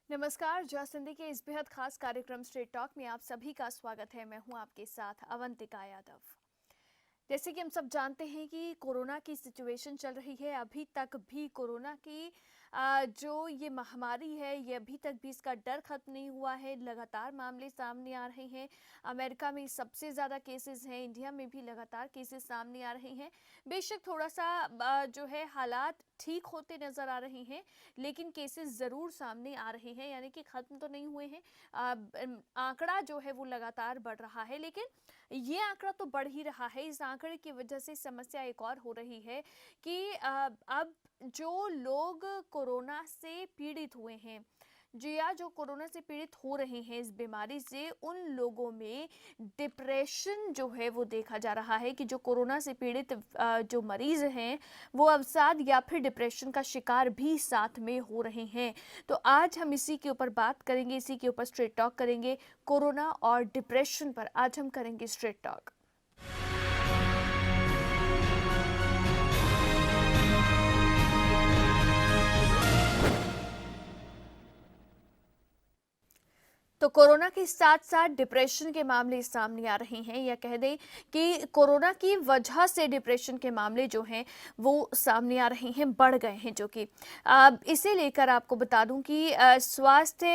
नमस्कार। जय सिंधी के इस बेहद खास कार्यक्रम स्ट्रेट टॉक में आप सभी का स्वागत है। मैं हूं आपके साथ अवंतिका यादव। जैसे कि हम सब जानते हैं कि कोरोना की सिचुएशन चल रही है, अभी तक भी कोरोना की जो ये महामारी है, ये अभी तक भी इसका डर खत्म नहीं हुआ है। लगातार मामले सामने आ रहे हैं। अमेरिका में सबसे ज़्यादा केसेस हैं, इंडिया में भी लगातार केसेस सामने आ रहे हैं। बेशक थोड़ा सा जो है हालात ठीक होते नज़र आ रहे हैं, लेकिन केसेस ज़रूर सामने आ रहे हैं, यानी कि ख़त्म तो नहीं हुए हैं। आंकड़ा जो है वो लगातार बढ़ रहा है, लेकिन ये आंकड़ा तो बढ़ ही रहा है। इस आंकड़े की वजह से समस्या एक और हो रही है कि अब जो लोग कोरोना से पीड़ित हुए हैं, जो कोरोना से पीड़ित हो रहे हैं इस बीमारी से, उन लोगों में डिप्रेशन जो है वो देखा जा रहा है कि जो कोरोना से पीड़ित जो मरीज हैं वो अवसाद या फिर डिप्रेशन का शिकार भी साथ में हो रहे हैं। तो आज हम इसी के ऊपर बात करेंगे, इसी के ऊपर स्ट्रेट टॉक करेंगे। कोरोना और डिप्रेशन पर आज हम करेंगे स्ट्रेट टॉक। तो कोरोना के साथ साथ डिप्रेशन के मामले सामने आ रहे हैं, या कह दें कि कोरोना की वजह से डिप्रेशन के मामले जो हैं वो सामने आ रहे हैं, बढ़ गए हैं। जो कि इसे लेकर आपको बता दूं कि स्वास्थ्य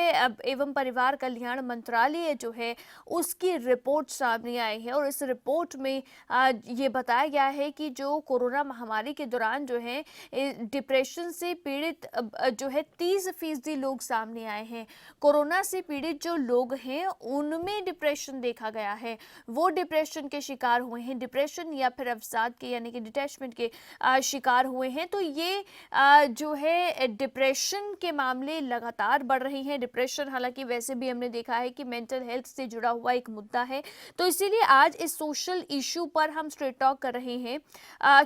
एवं परिवार कल्याण मंत्रालय जो है उसकी रिपोर्ट सामने आई है, और इस रिपोर्ट में ये बताया गया है कि जो कोरोना महामारी के दौरान जो है डिप्रेशन से पीड़ित जो है 30% लोग सामने आए हैं। कोरोना से पीड़ित जो लोग हैं उनमें डिप्रेशन देखा गया है, वो डिप्रेशन के शिकार हुए हैं, डिप्रेशन या फिर अवसाद के यानी कि डिटैचमेंट के शिकार हुए हैं। तो ये जो है डिप्रेशन के मामले लगातार बढ़ रहे हैं। डिप्रेशन हालांकि वैसे भी हमने देखा है कि मेंटल हेल्थ से जुड़ा हुआ एक मुद्दा है, तो इसीलिए आज इस सोशल इशू पर हम स्ट्रेट टॉक कर रहे हैं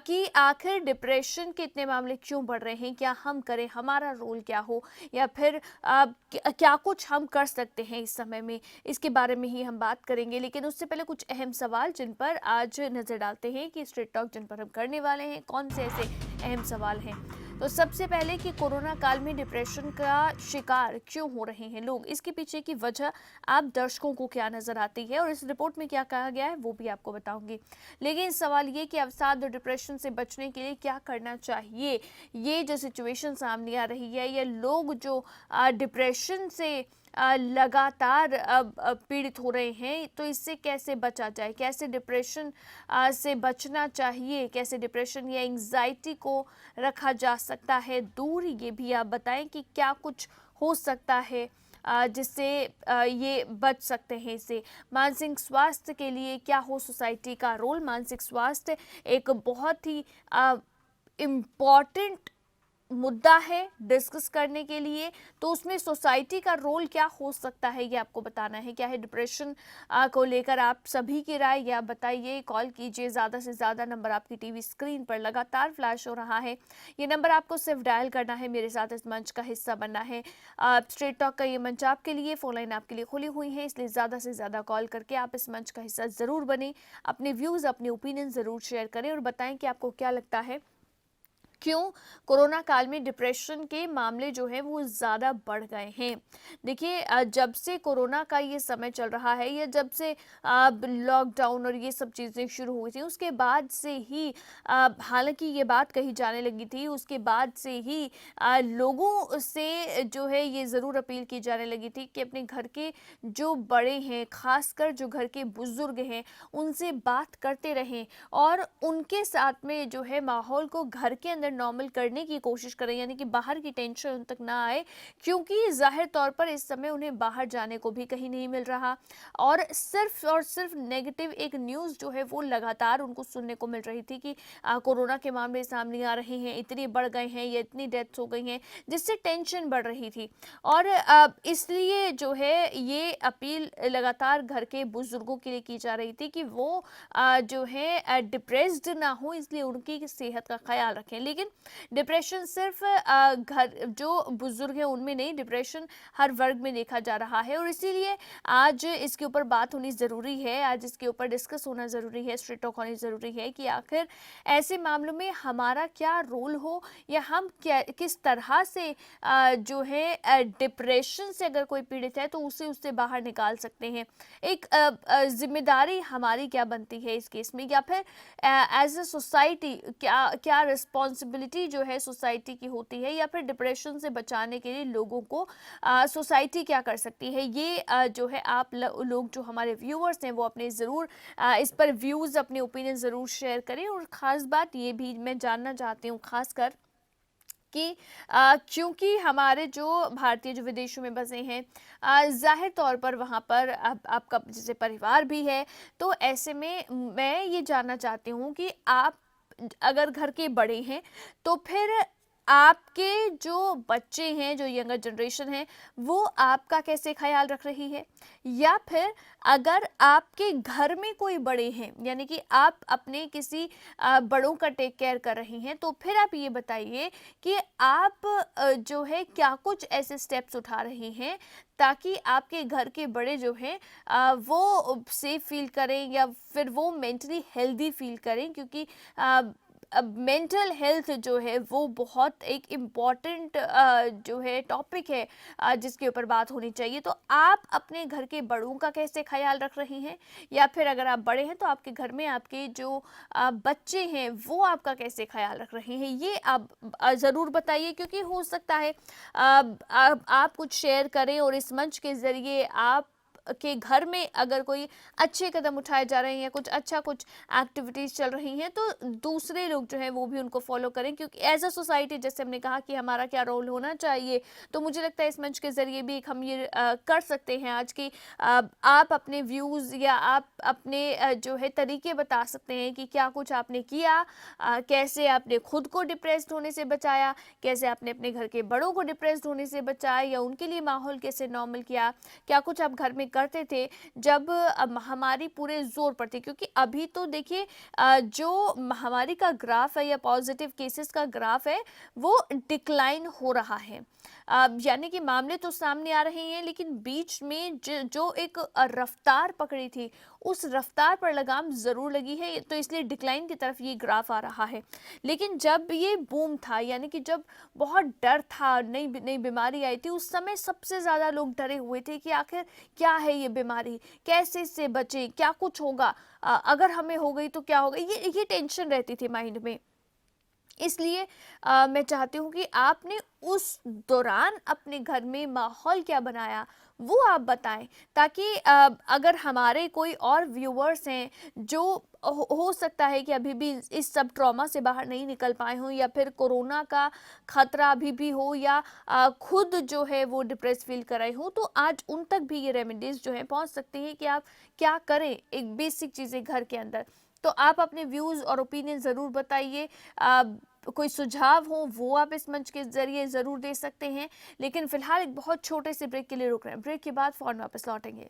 कि आखिर डिप्रेशन के इतने मामले क्यों बढ़ रहे हैं, क्या हम करें, हमारा रोल क्या हो, या फिर क्या कुछ हम कर सकते हैं इस समय में, इसके बारे में ही हम बात करेंगे। लेकिन उससे पहले कुछ अहम सवाल जिन पर आज नजर डालते हैं कि स्ट्रेट टॉक जिन पर हम करने वाले हैं कौन से ऐसे अहम सवाल हैं। तो सबसे पहले कि कोरोना काल में डिप्रेशन का शिकार क्यों हो रहे हैं लोग, इसके पीछे की वजह आप दर्शकों को क्या नजर आती है और इस रिपोर्ट में क्या कहा गया है वो भी आपको बताऊंगी। लेकिन सवाल ये कि अवसाद और डिप्रेशन से बचने के लिए क्या करना चाहिए। ये जो सिचुएशन सामने आ रही है, ये लोग जो डिप्रेशन से लगातार पीड़ित हो रहे हैं, तो इससे कैसे बचा जाए, कैसे डिप्रेशन से बचना चाहिए, कैसे डिप्रेशन या एंजाइटी को रखा जा सकता है दूर, ये भी आप बताएं कि क्या कुछ हो सकता है जिससे ये बच सकते हैं इससे। मानसिक स्वास्थ्य के लिए क्या हो सोसाइटी का रोल। मानसिक स्वास्थ्य एक बहुत ही इम्पॉर्टेंट मुद्दा है डिस्कस करने के लिए, तो उसमें सोसाइटी का रोल क्या हो सकता है ये आपको बताना है। क्या है डिप्रेशन को लेकर आप सभी की राय या बताइए, कॉल कीजिए ज़्यादा से ज़्यादा। नंबर आपकी टीवी स्क्रीन पर लगातार फ्लैश हो रहा है, ये नंबर आपको सिर्फ डायल करना है, मेरे साथ इस मंच का हिस्सा बनना है। स्ट्रेट टॉक का ये मंच आपके लिए, फोन लाइन आपके लिए खुली हुई है, इसलिए ज़्यादा से ज़्यादा कॉल करके आप इस मंच का हिस्सा ज़रूर बने, अपने व्यूज़ अपने ओपिनियन ज़रूर शेयर करें और बताएं कि आपको क्या लगता है क्यों कोरोना काल में डिप्रेशन के मामले जो हैं वो ज़्यादा बढ़ गए हैं। देखिए जब से कोरोना का ये समय चल रहा है, या जब से लॉकडाउन और ये सब चीज़ें शुरू हुई थी, उसके बाद से ही हालांकि ये बात कही जाने लगी थी, उसके बाद से ही लोगों से जो है ये ज़रूर अपील की जाने लगी थी कि अपने घर के जो बड़े हैं, खासकर जो घर के बुजुर्ग हैं, उनसे बात करते रहें और उनके साथ में जो है माहौल को घर के अंदर नॉर्मल करने की कोशिश करें, यानी कि बाहर की टेंशन उन तक ना आए, क्योंकि जाहिर तौर पर इस समय उन्हें बाहर जाने को भी कहीं नहीं मिल रहा और सिर्फ नेगेटिव एक न्यूज़ जो है वो लगातार उनको सुनने को मिल रही थी कि कोरोना के मामले सामने आ रहे हैं, इतने बढ़ गए हैं या इतनी डेथ्स हो गई हैं, जिससे टेंशन बढ़ रही थी। और इसलिए जो है ये अपील लगातार घर के बुजुर्गों के लिए की जा रही थी कि वो जो है डिप्रेस्ड ना हो, इसलिए उनकी सेहत का ख्याल रखें। लेकिन लेकिन डिप्रेशन सिर्फ घर जो बुजुर्ग हैं उनमें नहीं, डिप्रेशन हर वर्ग में देखा जा रहा है और इसीलिए आज इसके ऊपर बात होनी ज़रूरी है, आज इसके ऊपर डिस्कस होना ज़रूरी है, स्ट्रीट टॉक होनी ज़रूरी है कि आखिर ऐसे मामलों में हमारा क्या रोल हो या हम क्या किस तरह से जो है डिप्रेशन से अगर कोई पीड़ित है तो उसे उससे बाहर निकाल सकते हैं। एक जिम्मेदारी हमारी क्या बनती है इस केस में, या फिर एज अ सोसाइटी क्या क्या रिस्पॉन्सिबिलिटी जो है सोसाइटी की होती है, या फिर डिप्रेशन से बचाने के लिए लोगों को सोसाइटी क्या कर सकती है। ये जो है आप लोग जो हमारे व्यूअर्स हैं वो अपने ज़रूर इस पर व्यूज़ अपने ओपिनियन ज़रूर शेयर करें। और ख़ास बात ये भी मैं जानना चाहती हूँ खासकर कि क्योंकि हमारे जो भारतीय जो विदेशों में बसे हैं, ज़ाहिर तौर पर वहाँ पर अब आपका जैसे परिवार भी है, तो ऐसे में मैं ये जानना चाहती हूँ कि आप अगर घर के बड़े हैं तो फिर आपके जो बच्चे हैं, जो यंगर जनरेशन है, वो आपका कैसे ख्याल रख रही है, या फिर अगर आपके घर में कोई बड़े हैं यानी कि आप अपने किसी बड़ों का टेक केयर कर रही हैं, तो फिर आप ये बताइए कि आप जो है क्या कुछ ऐसे स्टेप्स उठा रही हैं ताकि आपके घर के बड़े जो हैं वो सेफ फील करें या फिर वो मेंटली हेल्दी फील करें, क्योंकि अब मेंटल हेल्थ जो है वो बहुत एक इम्पॉर्टेंट जो है टॉपिक है जिसके ऊपर बात होनी चाहिए। तो आप अपने घर के बड़ों का कैसे ख्याल रख रही हैं, या फिर अगर आप बड़े हैं तो आपके घर में आपके जो बच्चे हैं वो आपका कैसे ख्याल रख रहे हैं, ये आप ज़रूर बताइए। क्योंकि हो सकता है आप कुछ शेयर करें और इस मंच के ज़रिए आप के घर में अगर कोई अच्छे कदम उठाए जा रहे हैं या कुछ एक्टिविटीज़ चल रही हैं तो दूसरे लोग जो हैं वो भी उनको फॉलो करें। क्योंकि एज अ सोसाइटी जैसे हमने कहा कि हमारा क्या रोल होना चाहिए, तो मुझे लगता है इस मंच के ज़रिए भी हम ये कर सकते हैं आज की आप अपने व्यूज़ या आप अपने जो है तरीके बता सकते हैं कि क्या कुछ आपने किया, कैसे आपने खुद को डिप्रेस्ड होने से बचाया, कैसे आपने अपने घर के बड़ों को डिप्रेस्ड होने से बचाया या उनके लिए माहौल कैसे नॉर्मल किया, क्या कुछ आप घर में करते थे जब महामारी पूरे जोर पर थी। क्योंकि अभी तो देखिए जो महामारी का ग्राफ है या पॉजिटिव केसेस का ग्राफ है वो डिक्लाइन हो रहा है, यानी कि मामले तो सामने आ रहे हैं लेकिन बीच में जो एक रफ्तार पकड़ी थी उस रफ्तार पर लगाम ज़रूर लगी है, तो इसलिए डिक्लाइन की तरफ ये ग्राफ आ रहा है। लेकिन जब ये बूम था यानी कि जब बहुत डर था, नई नई बीमारी आई थी, उस समय सबसे ज़्यादा लोग डरे हुए थे कि आखिर क्या है ये बीमारी, कैसे इससे बचें, क्या कुछ होगा, अगर हमें हो गई तो क्या होगा, ये टेंशन रहती थी माइंड में। इसलिए मैं चाहती हूँ कि आपने उस दौरान अपने घर में माहौल क्या बनाया वो आप बताएं, ताकि अगर हमारे कोई और व्यूअर्स हैं जो हो सकता है कि अभी भी इस सब ट्रॉमा से बाहर नहीं निकल पाए हों या फिर कोरोना का खतरा अभी भी हो या खुद जो है वो डिप्रेस फील कर रहे हो, तो आज उन तक भी ये रेमेडीज जो है पहुंच सकती हैं कि आप क्या करें एक बेसिक चीज़ें घर के अंदर। तो आप अपने व्यूज़ और ओपिनियन ज़रूर बताइए, कोई सुझाव हो वो आप इस मंच के ज़रिए ज़रूर दे सकते हैं। लेकिन फिलहाल एक बहुत छोटे से ब्रेक के लिए रुक रहे हैं, ब्रेक के बाद फ़ौरन वापस लौटेंगे।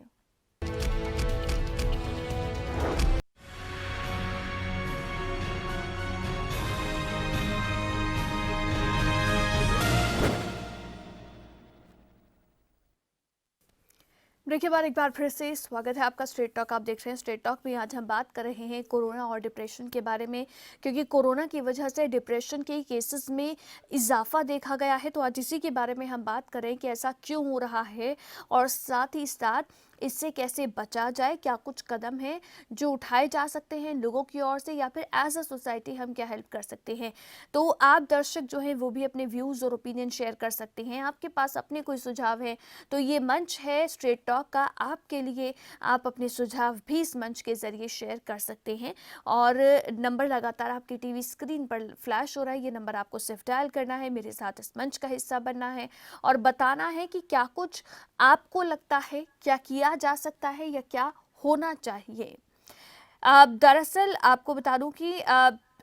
ब्रेक के बाद एक बार फिर से स्वागत है आपका स्ट्रेट टॉक। आप देख रहे हैं स्ट्रेट टॉक में। आज हम बात कर रहे हैं कोरोना और डिप्रेशन के बारे में, क्योंकि कोरोना की वजह से डिप्रेशन के केसेस में इजाफा देखा गया है। तो आज इसी के बारे में हम बात करें कि ऐसा क्यों हो रहा है और साथ ही साथ इससे कैसे बचा जाए, क्या कुछ कदम हैं जो उठाए जा सकते हैं लोगों की ओर से, या फिर एज अ सोसाइटी हम क्या हेल्प कर सकते हैं। तो आप दर्शक जो हैं वो भी अपने व्यूज़ और ओपिनियन शेयर कर सकते हैं। आपके पास अपने कोई सुझाव है तो ये मंच है स्ट्रेट टॉक का आपके लिए, आप अपने सुझाव भी इस मंच के ज़रिए शेयर कर सकते हैं। और नंबर लगातार आपकी टीवी स्क्रीन पर फ्लैश हो रहा है, ये नंबर आपको सिर्फ डायल करना है, मेरे साथ इस मंच का हिस्सा बनना है और बताना है कि क्या कुछ आपको लगता है क्या किया जा सकता है या क्या होना चाहिए। दरअसल आपको बता दूं कि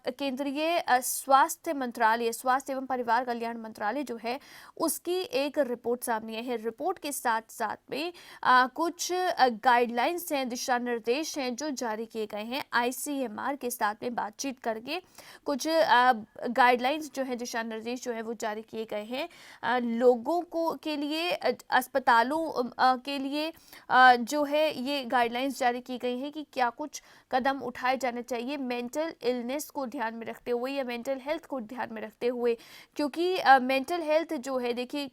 केंद्रीय स्वास्थ्य मंत्रालय, स्वास्थ्य एवं परिवार कल्याण मंत्रालय जो है उसकी एक रिपोर्ट सामने आई है। रिपोर्ट के साथ साथ में कुछ गाइडलाइंस हैं, दिशा निर्देश हैं जो जारी किए गए हैं आईसीएमआर के साथ में बातचीत करके। कुछ गाइडलाइंस जो है, दिशा निर्देश जो है वो जारी किए गए हैं लोगों को के लिए, अस्पतालों के लिए जो है ये गाइडलाइंस जारी की गई हैं कि क्या कुछ कदम उठाए जाने चाहिए मेंटल इलनेस को ध्यान में रखते हुए या मेंटल हेल्थ को ध्यान में रखते हुए। क्योंकि मेंटल हेल्थ जो है, देखिए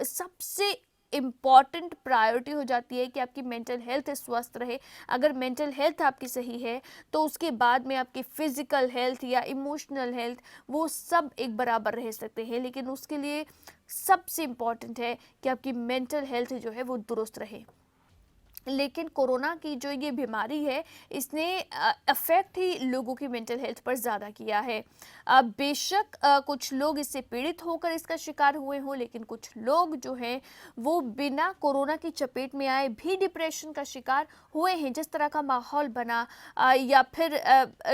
सबसे इम्पॉर्टेंट प्रायोरिटी हो जाती है कि आपकी मेंटल हेल्थ स्वस्थ रहे। अगर मेंटल हेल्थ आपकी सही है तो उसके बाद में आपकी फिजिकल हेल्थ या इमोशनल हेल्थ वो सब एक बराबर रह सकते हैं, लेकिन उसके लिए सबसे इम्पॉर्टेंट है कि आपकी मेंटल हेल्थ जो है वो दुरुस्त रहे। लेकिन कोरोना की जो ये बीमारी है इसने अफेक्ट ही लोगों की मेंटल हेल्थ पर ज़्यादा किया है। बेशक कुछ लोग इससे पीड़ित होकर इसका शिकार हुए हों, लेकिन कुछ लोग जो हैं वो बिना कोरोना की चपेट में आए भी डिप्रेशन का शिकार हुए हैं। जिस तरह का माहौल बना या फिर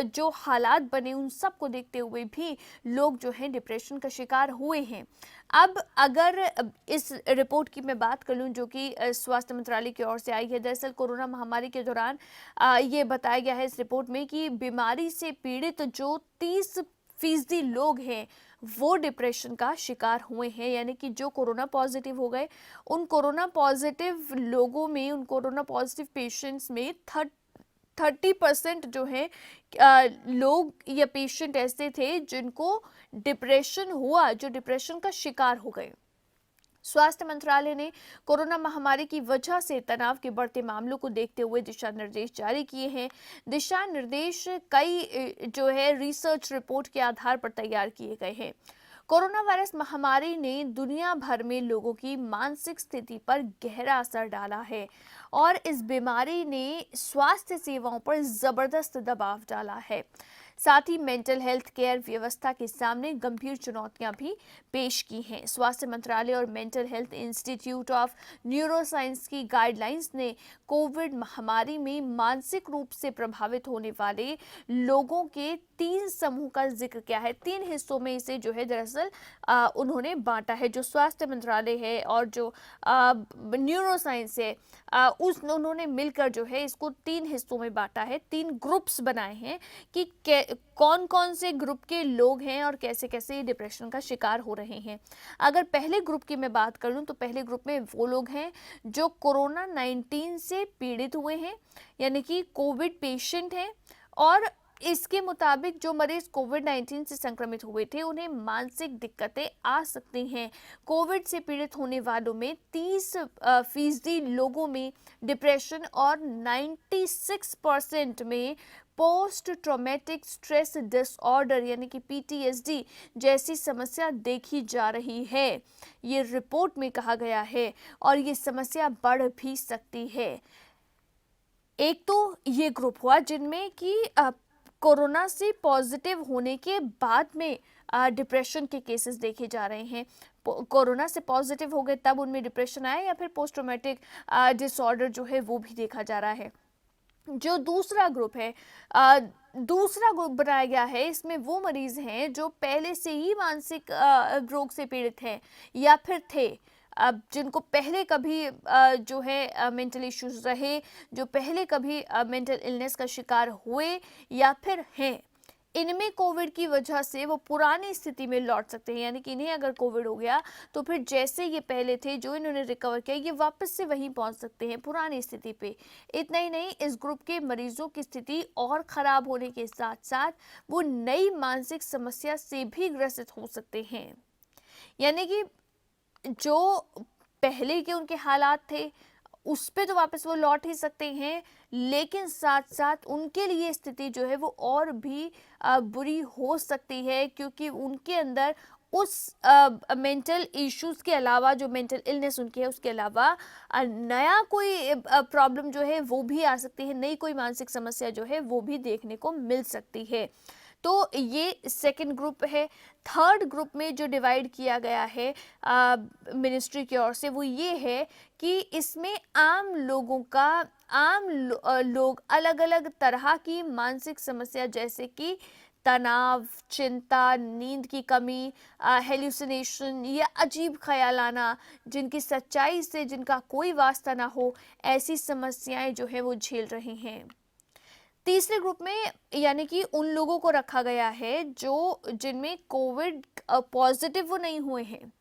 जो हालात बने उन सब को देखते हुए भी लोग जो हैं डिप्रेशन का शिकार हुए हैं। अब अगर इस रिपोर्ट की मैं बात कर लूँ जो कि स्वास्थ्य मंत्रालय की ओर से आई है, दरअसल कोरोना महामारी के दौरान ये बताया गया है इस रिपोर्ट में कि बीमारी से पीड़ित जो 30% लोग हैं वो डिप्रेशन का शिकार हुए हैं। यानी कि जो कोरोना पॉजिटिव हो गए, उन कोरोना पॉजिटिव लोगों में, उन कोरोना पॉजिटिव पेशेंट्स में 30% जो है लोग या पेशेंट ऐसे थे जिनको डिप्रेशन हुआ, जो डिप्रेशन का शिकार हो गए। स्वास्थ्य मंत्रालय ने कोरोना महामारी की वजह से तनाव के बढ़ते मामलों को देखते हुए दिशा निर्देश जारी किए हैं। दिशा निर्देश कई जो है रिसर्च रिपोर्ट के आधार पर तैयार किए गए हैं। कोरोना वायरस महामारी ने दुनिया भर में लोगों की मानसिक स्थिति पर गहरा असर डाला है और इस बीमारी ने स्वास्थ्य सेवाओं पर जबरदस्त दबाव डाला है। साथ ही मेंटल हेल्थ केयर व्यवस्था के सामने गंभीर चुनौतियां भी पेश की हैं। स्वास्थ्य मंत्रालय और mental health institute of neuroscience की गाइडलाइंस ने कोविड महामारी में मानसिक रूप से प्रभावित होने वाले लोगों के 3 समूह का जिक्र किया है। 3 हिस्सों में इसे जो है दरअसल उन्होंने बांटा है। जो स्वास्थ्य मंत्रालय है और जो न्यूरोसाइंस है उन्होंने मिलकर जो है इसको 3 हिस्सों में बांटा है, 3 ग्रुप्स बनाए हैं कि कौन कौन से ग्रुप के लोग हैं और कैसे कैसे डिप्रेशन का शिकार हो रहे हैं। अगर पहले ग्रुप की मैं बात करूं तो पहले ग्रुप में वो लोग हैं जो कोरोना 19 से पीड़ित हुए हैं, यानी कि कोविड पेशेंट हैं, और इसके मुताबिक जो मरीज कोविड-19 से संक्रमित हुए थे उन्हें मानसिक दिक्कतें आ सकती हैं। कोविड से पीड़ित होने वालों में 30% लोगों में डिप्रेशन और 96% में पोस्ट ट्रॉमेटिक स्ट्रेस डिसऑर्डर यानी कि पीटीएसडी जैसी समस्या देखी जा रही है, ये रिपोर्ट में कहा गया है, और ये समस्या बढ़ भी सकती है। एक तो ये ग्रुप हुआ जिनमें कि कोरोना से पॉजिटिव होने के बाद में डिप्रेशन के केसेस देखे जा रहे हैं। कोरोना से पॉजिटिव हो गए तब उनमें डिप्रेशन आया, या फिर पोस्ट ट्रॉमेटिक डिसऑर्डर जो है वो भी देखा जा रहा है। जो दूसरा ग्रुप है, दूसरा ग्रुप बनाया गया है, इसमें वो मरीज हैं जो पहले से ही मानसिक रोग से पीड़ित हैं या फिर थे, अब जिनको पहले कभी जो है मेंटल इश्यूज रहे, जो पहले कभी मेंटल इलनेस का शिकार हुए या फिर हैं। इनमें कोविड की वजह से वो पुरानी स्थिति में लौट सकते हैं, यानी कि इन्हें अगर कोविड हो गया तो फिर जैसे ये पहले थे, जो इन्होंने रिकवर किया, ये वापस से वहीं पहुंच सकते हैं पुरानी स्थिति पे। इतना ही नहीं, इस ग्रुप के मरीजों की स्थिति और खराब होने के साथ साथ वो नई मानसिक समस्या से भी ग्रसित हो सकते हैं। यानी कि जो पहले के उनके हालात थे उस पे तो वापस वो लौट ही सकते हैं, लेकिन साथ साथ उनके लिए स्थिति जो है वो और भी बुरी हो सकती है, क्योंकि उनके अंदर उस मेंटल इश्यूज के अलावा, जो मेंटल इलनेस उनकी है उसके अलावा नया कोई प्रॉब्लम जो है वो भी आ सकती है, नई कोई मानसिक समस्या जो है वो भी देखने को मिल सकती है। तो ये सेकंड ग्रुप है। थर्ड ग्रुप में जो डिवाइड किया गया है मिनिस्ट्री की ओर से, वो ये है कि इसमें आम लोगों का लोग अलग अलग तरह की मानसिक समस्या जैसे कि तनाव, चिंता, नींद की कमी, हेल्यूसिनेशन या अजीब ख्याल आना, जिनकी सच्चाई से जिनका कोई वास्ता ना हो, ऐसी समस्याएं जो है वो झेल रहे हैं। तीसरे ग्रुप में यानी कि उन लोगों को रखा गया है जो जिनमें कोविड पॉजिटिव वो नहीं हुए हैं,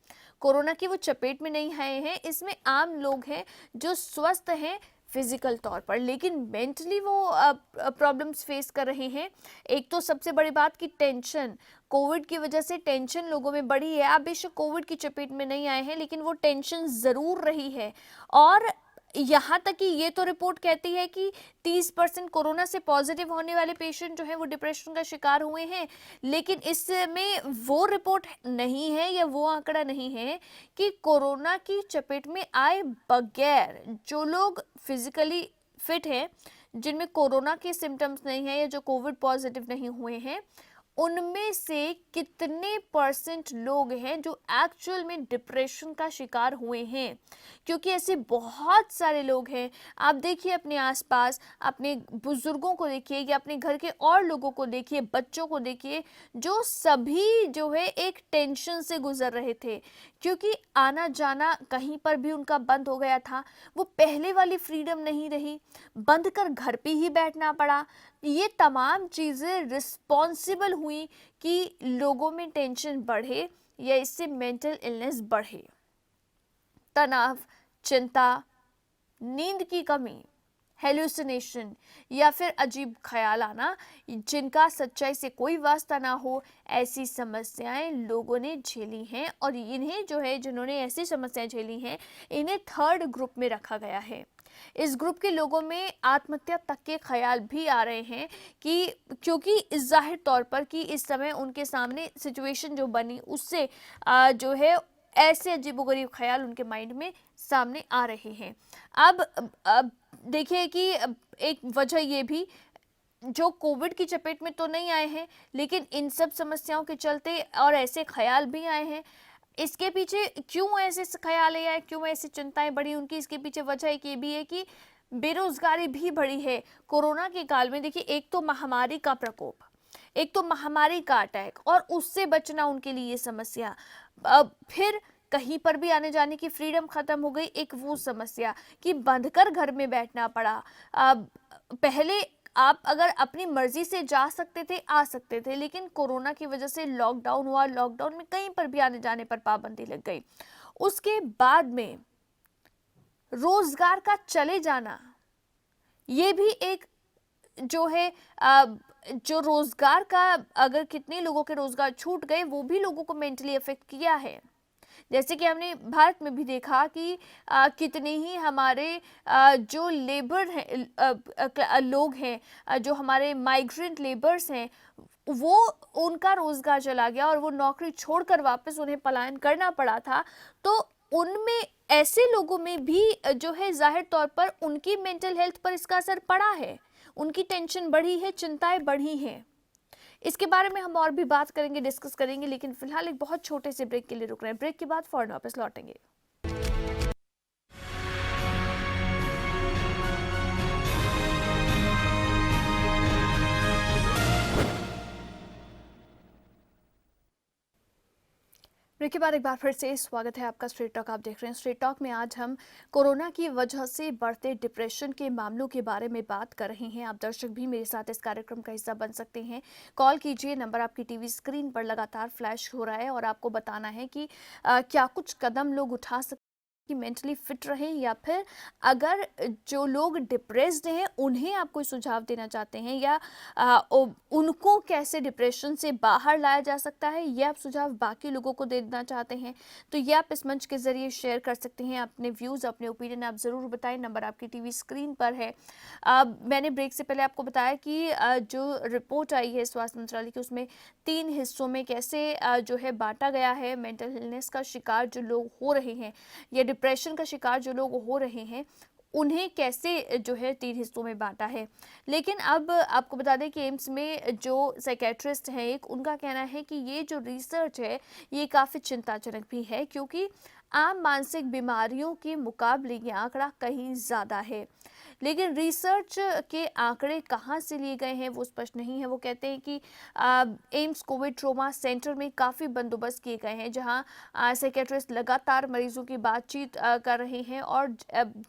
कोरोना की वो चपेट में नहीं आए हैं। इसमें आम लोग हैं जो स्वस्थ हैं फिजिकल तौर पर, लेकिन मेंटली वो प्रॉब्लम्स फेस कर रहे हैं। एक तो सबसे बड़ी बात कि टेंशन, कोविड की वजह से टेंशन लोगों में बढ़ी है। आप बेशक कोविड की चपेट में नहीं आए हैं, लेकिन वो टेंशन ज़रूर रही है। और यहाँ तक कि ये तो रिपोर्ट कहती है कि 30% कोरोना से पॉजिटिव होने वाले पेशेंट जो है वो डिप्रेशन का शिकार हुए हैं, लेकिन इसमें वो रिपोर्ट नहीं है या वो आंकड़ा नहीं है कि कोरोना की चपेट में आए बगैर जो लोग फिजिकली फिट हैं, जिनमें कोरोना के सिम्टम्स नहीं है या जो कोविड पॉजिटिव नहीं हुए हैं, उनमें से कितने परसेंट लोग हैं जो एक्चुअल में डिप्रेशन का शिकार हुए हैं। क्योंकि ऐसे बहुत सारे लोग हैं। आप देखिए अपने आसपास, अपने बुजुर्गों को देखिए या अपने घर के और लोगों को देखिए, बच्चों को देखिए, जो सभी जो है एक टेंशन से गुजर रहे थे, क्योंकि आना जाना कहीं पर भी उनका बंद हो गया था। वो पहले वाली फ्रीडम नहीं रही, बंद कर घर पे ही बैठना पड़ा। ये तमाम चीज़ें रिस्पॉन्सिबल हुई कि लोगों में टेंशन बढ़े या इससे मेंटल इलनेस बढ़े। तनाव, चिंता, नींद की कमी, हेलुसिनेशन या फिर अजीब ख्याल आना, जिनका सच्चाई से कोई वास्ता ना हो, ऐसी समस्याएं लोगों ने झेली हैं। और इन्हें जो है, जिन्होंने ऐसी समस्याएं झेली हैं, इन्हें थर्ड ग्रुप में रखा गया है। इस ग्रुप के लोगों में आत्महत्या तक के ख्याल भी आ रहे हैं कि क्योंकि जाहिर तौर पर कि इस समय उनके सामने सिचुएशन जो बनी उससे जो है ऐसे अजीबोगरीब ख्याल उनके माइंड में सामने आ रहे हैं। अब देखिए कि एक वजह ये भी, जो कोविड की चपेट में तो नहीं आए हैं, लेकिन इन सब समस्याओं के चलते और ऐसे ख्याल भी आए हैं। इसके पीछे क्यों ऐसे ख्याल आए, क्यों ऐसी चिंताएं बढ़ी उनकी, इसके पीछे वजह एक ये भी है कि बेरोजगारी भी बढ़ी है कोरोना के काल में। देखिए, एक तो महामारी का प्रकोप, एक तो महामारी का अटैक, और उससे बचना उनके लिए ये समस्या। फिर कहीं पर भी आने जाने की फ्रीडम खत्म हो गई, एक वो समस्या कि बंद कर घर में बैठना पड़ा। पहले आप अगर अपनी मर्जी से जा सकते थे, आ सकते थे, लेकिन कोरोना की वजह से लॉकडाउन हुआ, लॉकडाउन में कहीं पर भी आने जाने पर पाबंदी लग गई। उसके बाद में रोजगार का चले जाना, ये भी एक जो है जो रोजगार का, अगर कितने लोगों के रोजगार छूट गए, वो भी लोगों को मेंटली अफेक्ट किया है। जैसे कि हमने भारत में भी देखा कि कितने ही हमारे जो लेबर हैं, लोग हैं, जो हमारे माइग्रेंट लेबर्स हैं, वो उनका रोजगार चला गया और वो नौकरी छोड़कर वापस उन्हें पलायन करना पड़ा था। तो उनमें ऐसे लोगों में भी जो है जाहिर तौर पर उनकी मेंटल हेल्थ पर इसका असर पड़ा है, उनकी टेंशन बढ़ी है, चिंताएं बढ़ी हैं। इसके बारे में हम और भी बात करेंगे, डिस्कस करेंगे, लेकिन फिलहाल एक बहुत छोटे से ब्रेक के लिए रुक रहे हैं। ब्रेक के बाद फौरन वापस लौटेंगे। ब्रेक के बाद एक बार फिर से स्वागत है आपका स्ट्रेट टॉक। आप देख रहे हैं स्ट्रेट टॉक में आज हम कोरोना की वजह से बढ़ते डिप्रेशन के मामलों के बारे में बात कर रहे हैं। आप दर्शक भी मेरे साथ इस कार्यक्रम का हिस्सा बन सकते हैं। कॉल कीजिए, नंबर आपकी टीवी स्क्रीन पर लगातार फ्लैश हो रहा है और आपको बताना है कि क्या कुछ कदम लोग उठा सकते कि मेंटली फिट रहें, या फिर अगर जो लोग डिप्रेस्ड हैं उन्हें आप कोई सुझाव देना चाहते हैं, या उनको कैसे डिप्रेशन से बाहर लाया जा सकता है, ये आप सुझाव बाकी लोगों को देना चाहते हैं, तो ये आप इस मंच के जरिए शेयर कर सकते हैं। अपने व्यूज़, अपने ओपिनियन आप ज़रूर बताएं। नंबर आपकी टीवी स्क्रीन पर है। मैंने ब्रेक से पहले आपको बताया कि जो रिपोर्ट आई है स्वास्थ्य मंत्रालय की, उसमें 3 हिस्सों में कैसे जो है बांटा गया है। मेंटल इलनेस का शिकार जो लोग हो रहे हैं या डिप्रेशन का शिकार जो लोग हो रहे हैं, उन्हें कैसे जो है 3 हिस्सों में बांटा है। लेकिन अब आपको बता दें कि एम्स में जो साइकेट्रिस्ट हैं, एक उनका कहना है कि ये जो रिसर्च है ये काफ़ी चिंताजनक भी है, क्योंकि आम मानसिक बीमारियों के मुकाबले ये आंकड़ा कहीं ज़्यादा है। लेकिन रिसर्च के आंकड़े कहाँ से लिए गए हैं वो स्पष्ट नहीं है। वो कहते हैं कि एम्स कोविड ट्रोमा सेंटर में काफ़ी बंदोबस्त किए गए हैं, जहां साइकेट्रिस्ट लगातार मरीजों की बातचीत कर रहे हैं, और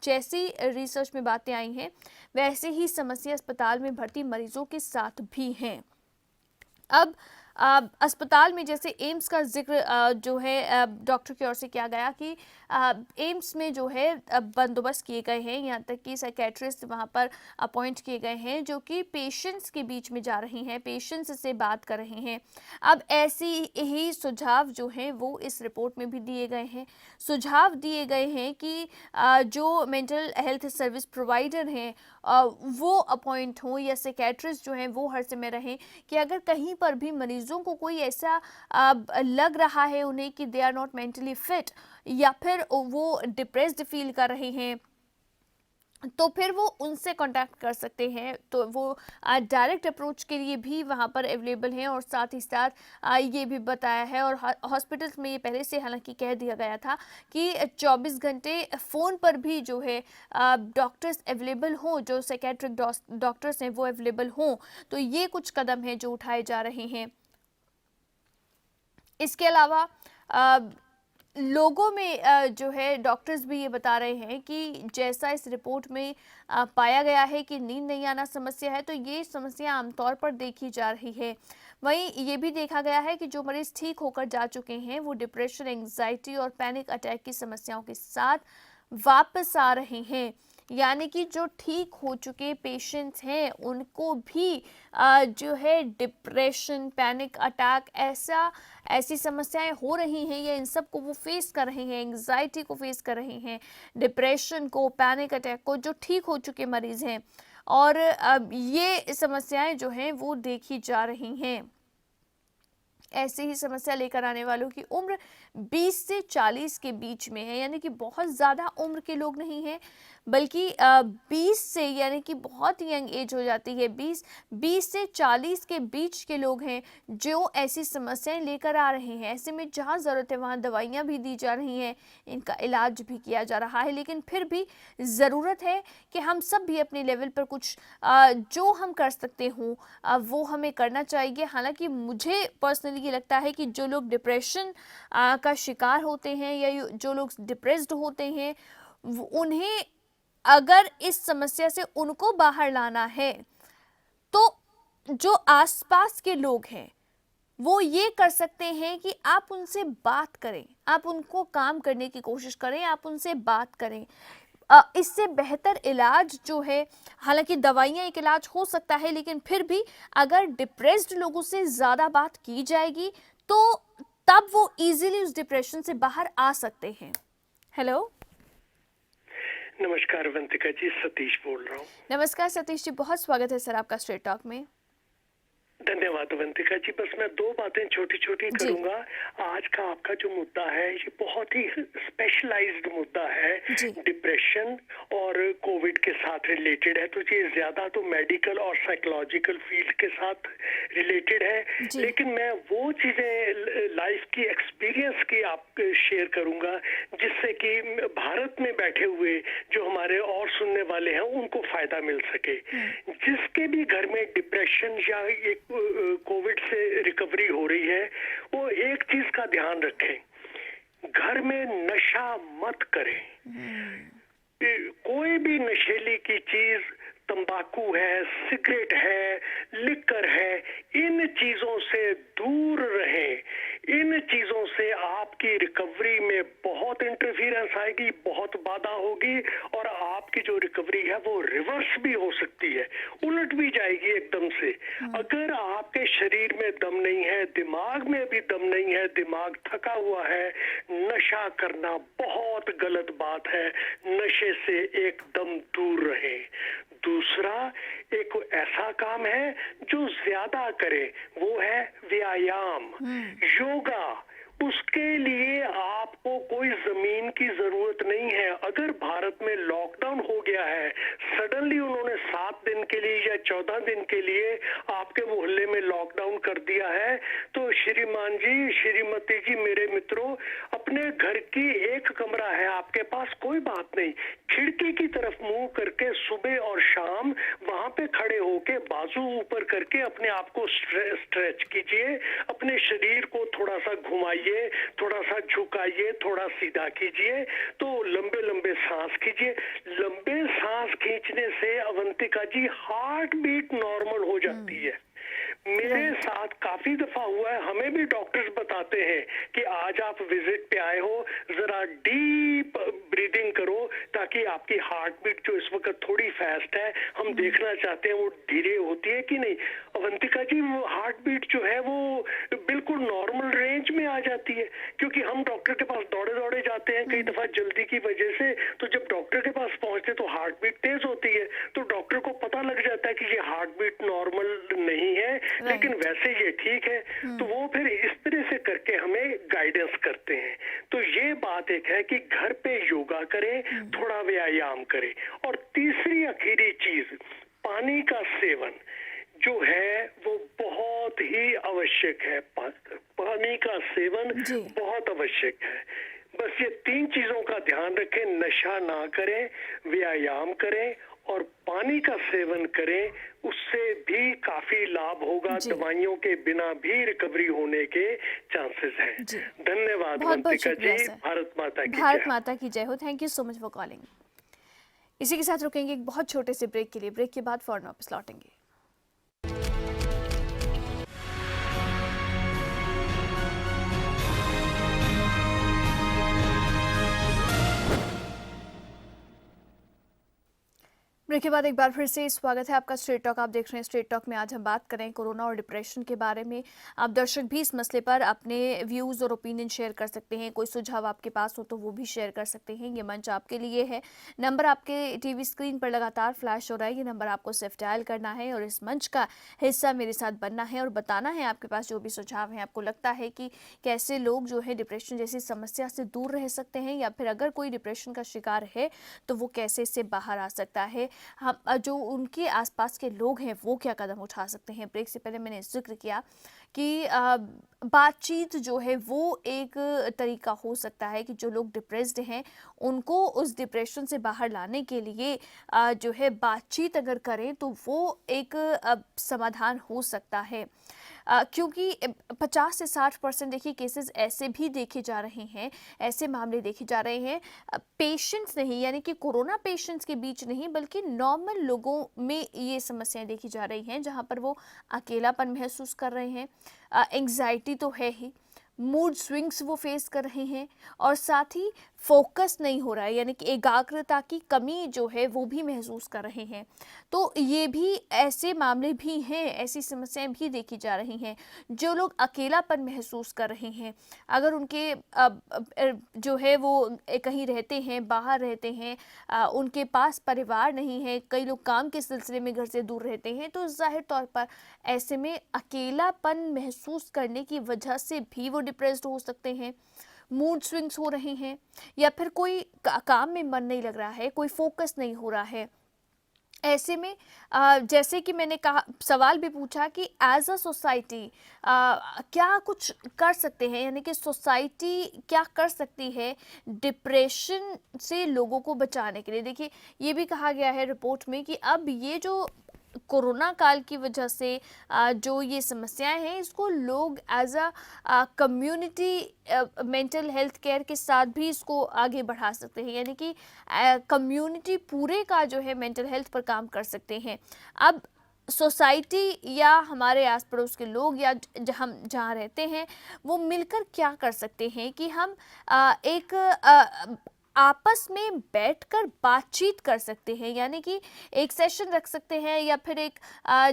जैसी रिसर्च में बातें आई हैं वैसे ही समस्या अस्पताल में भर्ती मरीजों के साथ भी हैं। अब अस्पताल में जैसे एम्स का जिक्र जो है डॉक्टर की ओर से किया गया कि एम्स में जो है बंदोबस्त किए गए हैं, यहाँ तक कि साइकेट्रिस्ट वहाँ पर अपॉइंट किए गए हैं जो कि पेशेंट्स के बीच में जा रही हैं, पेशेंट्स से बात कर रहे हैं। अब ऐसी ही सुझाव जो हैं वो इस रिपोर्ट में भी दिए गए हैं। सुझाव दिए गए हैं कि जो मेंटल हेल्थ सर्विस प्रोवाइडर हैं वो अपॉइंट हों, या साइकेट्रिस्ट जो हैं वो हर समय रहें, कि अगर कहीं पर भी मरीजों को कोई ऐसा लग रहा है उन्हें कि they are not mentally fit, या फिर वो डिप्रेस्ड फील कर रहे हैं, तो फिर वो उनसे कांटेक्ट कर सकते हैं। तो वो डायरेक्ट अप्रोच के लिए भी वहाँ पर अवेलेबल हैं, और साथ ही साथ ये भी बताया है, और हॉस्पिटल्स में ये पहले से हालांकि कह दिया गया था कि 24 घंटे फ़ोन पर भी जो है डॉक्टर्स अवेलेबल हों, जो साइकेट्रिक डॉक्टर्स हैं वो अवेलेबल हों। तो ये कुछ कदम हैं जो उठाए जा रहे हैं। इसके अलावा लोगों में जो है डॉक्टर्स भी ये बता रहे हैं कि जैसा इस रिपोर्ट में पाया गया है कि नींद नहीं आना समस्या है, तो ये समस्या आमतौर पर देखी जा रही है। वहीं ये भी देखा गया है कि जो मरीज ठीक होकर जा चुके हैं वो डिप्रेशन, एंग्जाइटी और पैनिक अटैक की समस्याओं के साथ वापस आ रहे हैं। यानी कि जो ठीक हो चुके पेशेंट्स हैं उनको भी जो है डिप्रेशन, पैनिक अटैक, ऐसी समस्याएं हो रही हैं, या इन सब को वो फेस कर रहे हैं, एंग्जाइटी को फेस कर रहे हैं, डिप्रेशन को, पैनिक अटैक को, जो ठीक हो चुके मरीज हैं। और अब ये समस्याएं जो हैं वो देखी जा रही हैं। ऐसी ही समस्या लेकर आने वालों की उम्र 20 से 40 के बीच में है, यानी कि बहुत ज़्यादा उम्र के लोग नहीं हैं, बल्कि 20 से, यानी कि बहुत यंग एज हो जाती है, 20 से 40 के बीच के लोग हैं जो ऐसी समस्याएं लेकर आ रहे हैं। ऐसे में जहाँ ज़रूरत है वहाँ दवाइयाँ भी दी जा रही हैं, इनका इलाज भी किया जा रहा है, लेकिन फिर भी ज़रूरत है कि हम सब भी अपने लेवल पर कुछ जो हम कर सकते हों वो हमें करना चाहिए। हालांकि मुझे पर्सनली ये लगता है कि जो लोग डिप्रेशन का शिकार होते हैं, या जो लोग डिप्रेस्ड होते हैं, उन्हें अगर इस समस्या से उनको बाहर लाना है, तो जो आसपास के लोग हैं वो ये कर सकते हैं कि आप उनसे बात करें, आप उनको काम करने की कोशिश करें, आप उनसे बात करें। इससे बेहतर इलाज जो है, हालांकि दवाइयाँ एक इलाज हो सकता है, लेकिन फिर भी अगर डिप्रेस्ड लोगों से ज़्यादा बात की जाएगी तो तब वो इजीली उस डिप्रेशन से बाहर आ सकते हैं। हेलो, नमस्कार वंतिका जी, सतीश बोल रहा हूँ। नमस्कार सतीश जी, बहुत स्वागत है सर आपका स्ट्रेट टॉक में। धन्यवाद वंतिका जी। बस मैं दो बातें छोटी छोटी जी। करूंगा। आज का आपका जो मुद्दा है ये बहुत ही स्पेशलाइज्ड मुद्दा है, जी। डिप्रेशन और कोविड के साथ रिलेटेड है, तो ये ज्यादा तो मेडिकल और साइकोलॉजिकल फील्ड के साथ रिलेटेड है। जी। लेकिन मैं वो चीजें लाइफ की एक्सपीरियंस की आप शेयर करूंगा जिससे कि भारत में बैठे हुए जो हमारे और सुनने वाले हैं उनको फायदा मिल सके। जिसके भी घर में डिप्रेशन या ये कोविड से रिकवरी हो रही है वो एक चीज का ध्यान रखें, घर में नशा मत करें। कोई भी नशेली की चीज, तंबाकू है, सिगरेट है, लिकर है, इन चीजों से दूर रहें। इन चीजों से आपकी रिकवरी में बहुत इंटरफियरेंस आएगी, बहुत बाधा होगी, और आपकी जो रिकवरी है वो रिवर्स भी हो सकती है, उलट भी जाएगी एकदम से। अगर आपके शरीर में दम नहीं है, दिमाग में भी दम नहीं है, दिमाग थका हुआ है, नशा करना बहुत गलत बात है। नशे से एकदम दूर रहें। दूसरा, एक ऐसा काम है जो ज्यादा करे, वो है व्यायाम, योगा। उसके लिए आपको कोई जमीन की जरूरत नहीं है। अगर भारत में लॉकडाउन हो गया है, सडनली उन्होंने 7 दिन के लिए या 14 दिन के लिए आपके मोहल्ले में लॉकडाउन कर दिया है, तो श्रीमान जी, श्रीमती जी, मेरे मित्रों, अपने घर घर की एक कमरा है आपके पास, कोई बात नहीं, खिड़की की तरफ मुंह करके सुबह और शाम वहां पे खड़े होके बाजू ऊपर करके अपने आप को स्ट्रेच कीजिए, अपने शरीर को थोड़ा सा घुमाइए, थोड़ा सा झुकाइए, थोड़ा सीधा कीजिए, तो लंबे लंबे सांस कीजिए। लंबे सांस खींचने से अवंतिका जी हार्ट बीट नॉर्मल हो जाती है। मेरे साथ काफी दफा हुआ है, हमें भी डॉक्टर्स बताते हैं कि आज आप विजिट पे आए हो, जरा डीप ब्रीदिंग करो ताकि आपकी हार्ट बीट जो इस वक्त थोड़ी फास्ट है, हम देखना चाहते हैं वो धीरे होती है कि नहीं। अवंतिका जी वो हार्ट बीट जो है वो बिल्कुल नॉर्मल रेंज में आ जाती है, क्योंकि हम डॉक्टर के पास दौड़े दौड़े जाते हैं कई दफा जल्दी की वजह से, तो जब डॉक्टर के पास पहुंचते तो हार्ट बीट तेज होती है, तो डॉक्टर को पता लग जाता है कि ये हार्ट बीट नॉर्मल नहीं है, लेकिन वैसे ये ठीक है, तो वो फिर इस तरह से करके हमें गाइडेंस करते हैं। तो ये बात एक है कि घर पे योगा करें, थोड़ा व्यायाम करें, और तीसरी आखिरी चीज पानी का सेवन जो है वो बहुत ही आवश्यक है। पानी का सेवन बहुत आवश्यक है। बस ये 3 चीजों का ध्यान रखें, नशा ना करें, व्यायाम करें और पानी का सेवन करें, उससे भी काफी लाभ होगा। दवाइयों के बिना भी रिकवरी होने के चांसेस हैं। धन्यवाद अवंतिका जी। भारत माता की जय। भारत माता की जय हो। Thank you so much for calling. इसी के साथ रुकेंगे एक बहुत छोटे से ब्रेक के लिए। ब्रेक के बाद फौरन वापस लौटेंगे। ब्रेक के बाद एक बार फिर से स्वागत है आपका स्ट्रेट टॉक। आप देख रहे हैं स्ट्रेट टॉक में। आज हम बात करें कोरोना और डिप्रेशन के बारे में। आप दर्शक भी इस मसले पर अपने व्यूज़ और ओपिनियन शेयर कर सकते हैं। कोई सुझाव आपके पास हो तो वो भी शेयर कर सकते हैं। ये मंच आपके लिए है। नंबर आपके टीवी स्क्रीन पर लगातार फ्लैश हो रहा है। ये नंबर आपको सिर्फ डायल करना है और इस मंच का हिस्सा मेरे साथ बनना है और बताना है आपके पास जो भी सुझाव हैं। आपको लगता है कि कैसे लोग जो है डिप्रेशन जैसी समस्या से दूर रह सकते हैं, या फिर अगर कोई डिप्रेशन का शिकार है तो वो कैसे इससे बाहर आ सकता है, हम जो उनके आसपास के लोग हैं वो क्या कदम उठा सकते हैं। ब्रेक से पहले मैंने जिक्र किया कि बातचीत जो है वो एक तरीका हो सकता है कि जो लोग डिप्रेस्ड हैं उनको उस डिप्रेशन से बाहर लाने के लिए जो है बातचीत अगर करें तो वो एक समाधान हो सकता है। क्योंकि 50 से 60% देखिए केसेस ऐसे भी देखे जा रहे हैं, ऐसे मामले देखे जा रहे हैं पेशेंट्स नहीं, यानी कि कोरोना पेशेंट्स के बीच नहीं, बल्कि नॉर्मल लोगों में ये समस्याएं देखी जा रही हैं, जहां पर वो अकेलापन महसूस कर रहे हैं, एंग्जाइटी तो है ही, मूड स्विंग्स वो फेस कर रहे हैं, और साथ ही फोकस नहीं हो रहा है, यानी कि एकाग्रता की कमी जो है वो भी महसूस कर रहे हैं। तो ये भी ऐसे मामले भी हैं, ऐसी समस्याएं भी देखी जा रही हैं। जो लोग अकेलापन महसूस कर रहे हैं, अगर उनके जो है वो कहीं रहते हैं, बाहर रहते हैं, उनके पास परिवार नहीं है, कई लोग काम के सिलसिले में घर से दूर रहते हैं, तो जाहिर तौर पर ऐसे में अकेलापन महसूस करने की वजह से भी वो डिप्रेस्ड हो सकते हैं। मूड स्विंग्स हो रहे हैं, या फिर कोई काम में मन नहीं लग रहा है, कोई फोकस नहीं हो रहा है। ऐसे में जैसे कि मैंने कहा, सवाल भी पूछा कि एज अ सोसाइटी क्या कुछ कर सकते हैं, यानी कि सोसाइटी क्या कर सकती है डिप्रेशन से लोगों को बचाने के लिए। देखिए ये भी कहा गया है रिपोर्ट में कि अब ये जो कोरोना काल की वजह से जो ये समस्याएं हैं, इसको लोग as a community mental health care के साथ भी इसको आगे बढ़ा सकते हैं, यानी कि कम्युनिटी पूरे का जो है मेंटल हेल्थ पर काम कर सकते हैं। अब सोसाइटी या हमारे आस पड़ोस के लोग या हम जहाँ रहते हैं वो मिलकर क्या कर सकते हैं कि हम एक आपस में बैठकर बातचीत कर सकते हैं, यानी कि एक सेशन रख सकते हैं, या फिर एक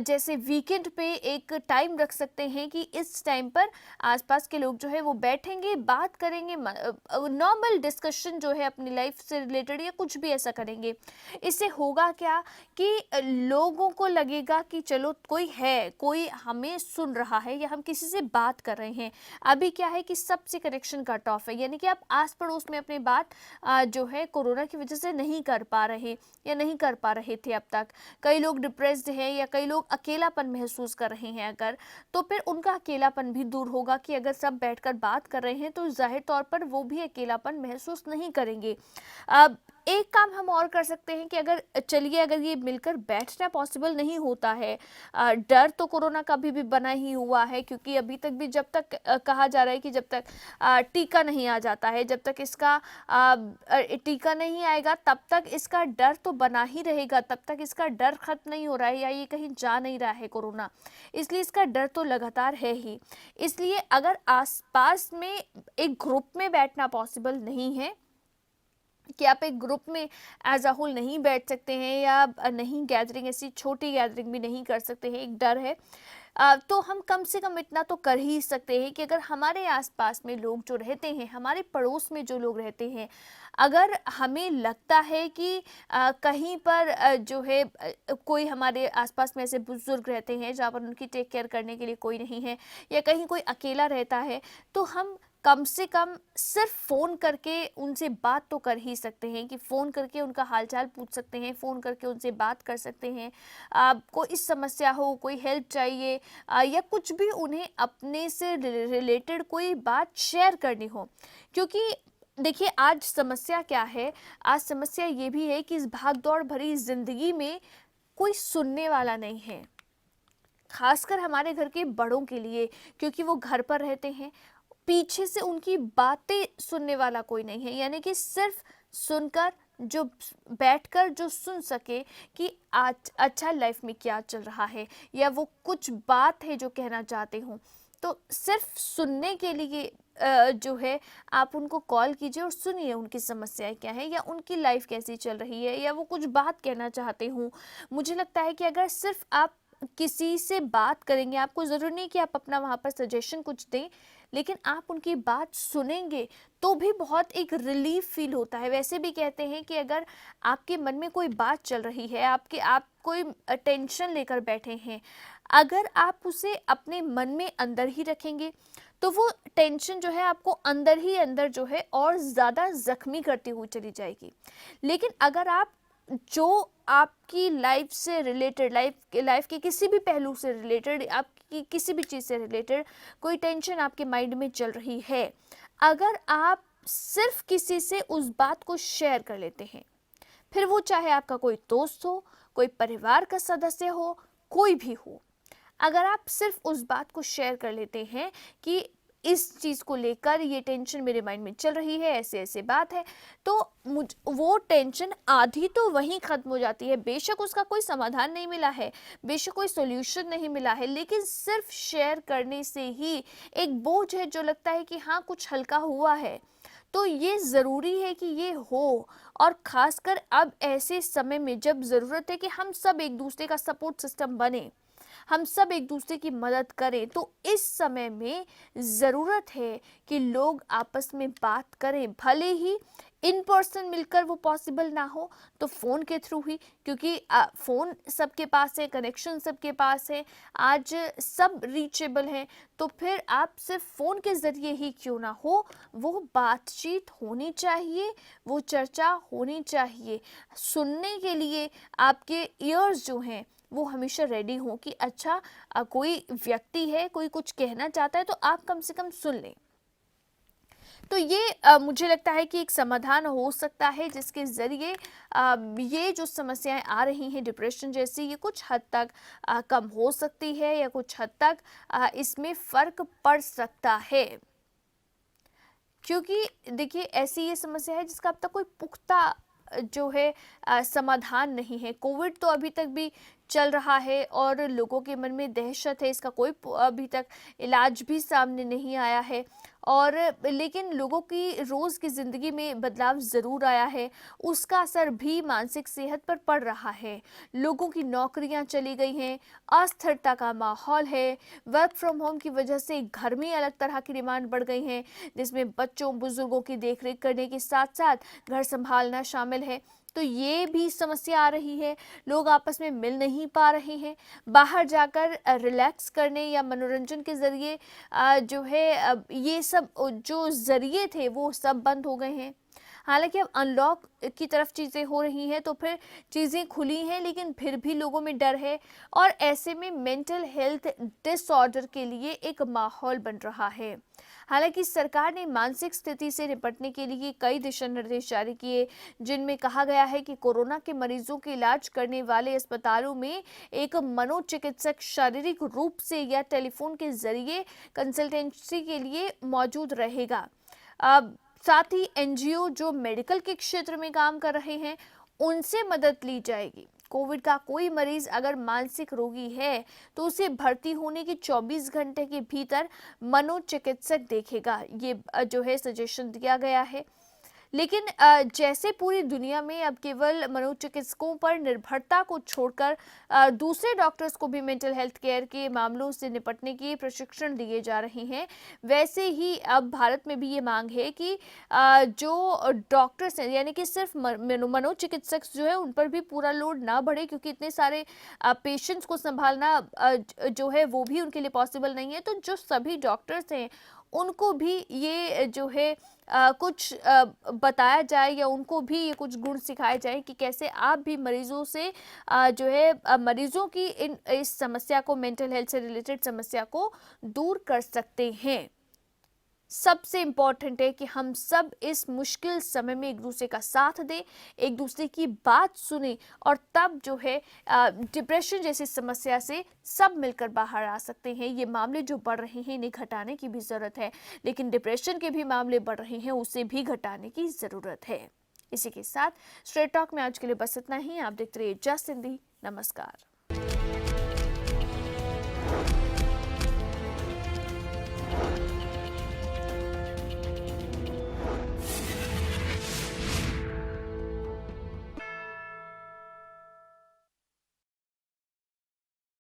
जैसे वीकेंड पे एक टाइम रख सकते हैं कि इस टाइम पर आसपास के लोग जो है वो बैठेंगे, बात करेंगे, नॉर्मल डिस्कशन जो है अपनी लाइफ से रिलेटेड या कुछ भी ऐसा करेंगे। इससे होगा क्या कि लोगों को लगेगा कि चलो कोई है, कोई हमें सुन रहा है, या हम किसी से बात कर रहे हैं। अभी क्या है कि सबसे कनेक्शन कट ऑफ है, यानी कि आप आस पड़ोस में अपनी बात जो है कोरोना की वजह से नहीं कर पा रहे या नहीं कर पा रहे थे अब तक। कई लोग डिप्रेस्ड हैं या कई लोग अकेलापन महसूस कर रहे हैं अगर, तो फिर उनका अकेलापन भी दूर होगा कि अगर सब बैठकर बात कर रहे हैं तो जाहिर तौर पर वो भी अकेलापन महसूस नहीं करेंगे। अब एक काम हम और कर सकते हैं कि अगर ये मिलकर बैठना पॉसिबल नहीं होता है, डर तो कोरोना का भी बना ही हुआ है, क्योंकि अभी तक भी जब तक कहा जा रहा है कि जब तक टीका नहीं आ जाता है, जब तक इसका टीका नहीं आएगा तब तक इसका डर तो बना ही रहेगा, तब तक इसका डर खत्म नहीं हो रहा है या ये कहीं जा नहीं रहा है कोरोना, इसलिए इसका डर तो लगातार है ही। इसलिए अगर आसपास में एक ग्रुप में बैठना पॉसिबल नहीं है कि आप एक ग्रुप में एज अ होल नहीं बैठ सकते हैं या नहीं गैदरिंग, ऐसी छोटी गैदरिंग भी नहीं कर सकते हैं, एक डर है, तो हम कम से कम इतना तो कर ही सकते हैं कि अगर हमारे आसपास में लोग जो रहते हैं, हमारे पड़ोस में जो लोग रहते हैं, अगर हमें लगता है कि कहीं पर जो है कोई हमारे आसपास में ऐसे बुजुर्ग रहते हैं जहाँ पर उनकी टेक केयर करने के लिए कोई नहीं है या कहीं कोई अकेला रहता है, तो हम कम से कम सिर्फ फ़ोन करके उनसे बात तो कर ही सकते हैं कि फ़ोन करके उनका हालचाल पूछ सकते हैं, फ़ोन करके उनसे बात कर सकते हैं। आपको इस समस्या हो, कोई हेल्प चाहिए या कुछ भी उन्हें अपने से रिलेटेड कोई बात शेयर करनी हो, क्योंकि देखिए आज समस्या क्या है, आज समस्या ये भी है कि इस भाग-दौड़ भरी ज़िंदगी में कोई सुनने वाला नहीं है। खासकर हमारे घर के बड़ों के लिए, क्योंकि वो घर पर रहते हैं, पीछे से उनकी बातें सुनने वाला कोई नहीं है, यानी कि सिर्फ सुनकर जो बैठकर जो सुन सके कि आज अच्छा लाइफ में क्या चल रहा है या वो कुछ बात है जो कहना चाहते हो, तो सिर्फ सुनने के लिए जो है आप उनको कॉल कीजिए और सुनिए उनकी समस्याएं क्या है या उनकी लाइफ कैसी चल रही है या वो कुछ बात कहना चाहते हो। मुझे लगता है कि अगर सिर्फ आप किसी से बात करेंगे, आपको ज़रूरी नहीं कि आप अपना वहाँ पर सजेशन कुछ दें, लेकिन आप उनकी बात सुनेंगे तो भी बहुत एक रिलीफ फील होता है। वैसे भी कहते हैं कि अगर आपके मन में कोई बात चल रही है, आप कोई टेंशन लेकर बैठे हैं, अगर आप उसे अपने मन में अंदर ही रखेंगे तो वो टेंशन जो है आपको अंदर ही अंदर जो है और ज़्यादा ज़ख्मी करती हुई चली जाएगी। लेकिन अगर आप जो आपकी लाइफ से रिलेटेड, लाइफ के किसी भी पहलू से रिलेटेड, आपकी किसी भी चीज़ से रिलेटेड कोई टेंशन आपके माइंड में चल रही है, अगर आप सिर्फ किसी से उस बात को शेयर कर लेते हैं, फिर वो चाहे आपका कोई दोस्त हो, कोई परिवार का सदस्य हो, कोई भी हो, अगर आप सिर्फ उस बात को शेयर कर लेते हैं कि इस चीज़ को लेकर ये टेंशन मेरे माइंड में चल रही है, ऐसे ऐसे बात है, तो वो टेंशन आधी तो वहीं ख़त्म हो जाती है। बेशक उसका कोई समाधान नहीं मिला है, बेशक कोई सॉल्यूशन नहीं मिला है, लेकिन सिर्फ शेयर करने से ही एक बोझ है जो लगता है कि हाँ कुछ हल्का हुआ है। तो ये ज़रूरी है कि ये हो, और ख़ासकर अब ऐसे समय में जब ज़रूरत है कि हम सब एक दूसरे का सपोर्ट सिस्टम बने, हम सब एक दूसरे की मदद करें, तो इस समय में ज़रूरत है कि लोग आपस में बात करें, भले ही इन पर्सन मिलकर वो पॉसिबल ना हो तो फ़ोन के थ्रू ही, क्योंकि फ़ोन सबके पास है, कनेक्शन सबके पास है, आज सब रीचेबल हैं, तो फिर आप सिर्फ फ़ोन के ज़रिए ही क्यों ना हो, वो बातचीत होनी चाहिए, वो चर्चा होनी चाहिए। सुनने के लिए आपके ईयर्स जो हैं वो हमेशा रेडी हों कि अच्छा कोई व्यक्ति है, कोई कुछ कहना चाहता है, तो आप कम से कम सुन लें। तो ये मुझे लगता है कि एक समाधान हो सकता है जिसके ज़रिए ये जो समस्याएं आ रही हैं डिप्रेशन जैसी, ये कुछ हद तक कम हो सकती है या कुछ हद तक इसमें फ़र्क पड़ सकता है। क्योंकि देखिए ऐसी ये समस्या है जिसका अब तक कोई पुख्ता जो है समाधान नहीं है। कोविड तो अभी तक भी चल रहा है और लोगों के मन में दहशत है, इसका कोई अभी तक इलाज भी सामने नहीं आया है, और लेकिन लोगों की रोज़ की ज़िंदगी में बदलाव ज़रूर आया है, उसका असर भी मानसिक सेहत पर पड़ रहा है। लोगों की नौकरियां चली गई हैं, अस्थिरता का माहौल है, वर्क फ्रॉम होम की वजह से घर में अलग तरह की डिमांड बढ़ गई हैं, जिसमें बच्चों बुजुर्गों की देखरेख करने के साथ साथ घर संभालना शामिल है। तो ये भी समस्या आ रही है, लोग आपस में मिल नहीं पा रहे हैं, बाहर जाकर रिलैक्स करने या मनोरंजन के ज़रिए जो है ये सब जो ज़रिए थे वो सब बंद हो गए हैं। हालांकि अब अनलॉक की तरफ चीज़ें हो रही हैं तो फिर चीज़ें खुली हैं, लेकिन फिर भी लोगों में डर है और ऐसे में मेंटल हेल्थ डिसऑर्डर के लिए एक माहौल बन रहा है। हालांकि सरकार ने मानसिक स्थिति से निपटने के लिए कई दिशा निर्देश जारी किए, जिनमें कहा गया है कि कोरोना के मरीजों के इलाज करने वाले अस्पतालों में एक मनोचिकित्सक शारीरिक रूप से या टेलीफोन के जरिए कंसल्टेंसी के लिए मौजूद रहेगा। अब साथ ही एनजीओ जो मेडिकल के क्षेत्र में काम कर रहे हैं उनसे मदद ली जाएगी। कोविड का कोई मरीज अगर मानसिक रोगी है तो उसे भर्ती होने के 24 घंटे के भीतर मनोचिकित्सक देखेगा। ये जो है सजेशन दिया गया है। लेकिन जैसे पूरी दुनिया में अब केवल मनोचिकित्सकों पर निर्भरता को छोड़कर दूसरे डॉक्टर्स को भी मेंटल हेल्थ केयर के मामलों से निपटने के प्रशिक्षण दिए जा रहे हैं, वैसे ही अब भारत में भी ये मांग है कि जो डॉक्टर्स हैं यानी कि सिर्फ मनोचिकित्सक जो है उन पर भी पूरा लोड ना बढ़े, क्योंकि इतने सारे पेशेंट्स को संभालना जो है वो भी उनके लिए पॉसिबल नहीं है। तो जो सभी डॉक्टर्स हैं उनको भी ये जो है कुछ बताया जाए या उनको भी ये कुछ गुण सिखाए जाए कि कैसे आप भी मरीजों से जो है मरीजों की इस समस्या को, मेंटल हेल्थ से रिलेटेड समस्या को दूर कर सकते हैं। सबसे इम्पॉर्टेंट है कि हम सब इस मुश्किल समय में एक दूसरे का साथ दें, एक दूसरे की बात सुने और तब जो है डिप्रेशन जैसी समस्या से सब मिलकर बाहर आ सकते हैं। ये मामले जो बढ़ रहे हैं इन्हें घटाने की भी ज़रूरत है, लेकिन डिप्रेशन के भी मामले बढ़ रहे हैं उसे भी घटाने की ज़रूरत है। इसी के साथ स्ट्रेट टॉक में आज के लिए बस इतना ही। आप देखते रहिए जस्ट हिंदी। नमस्कार।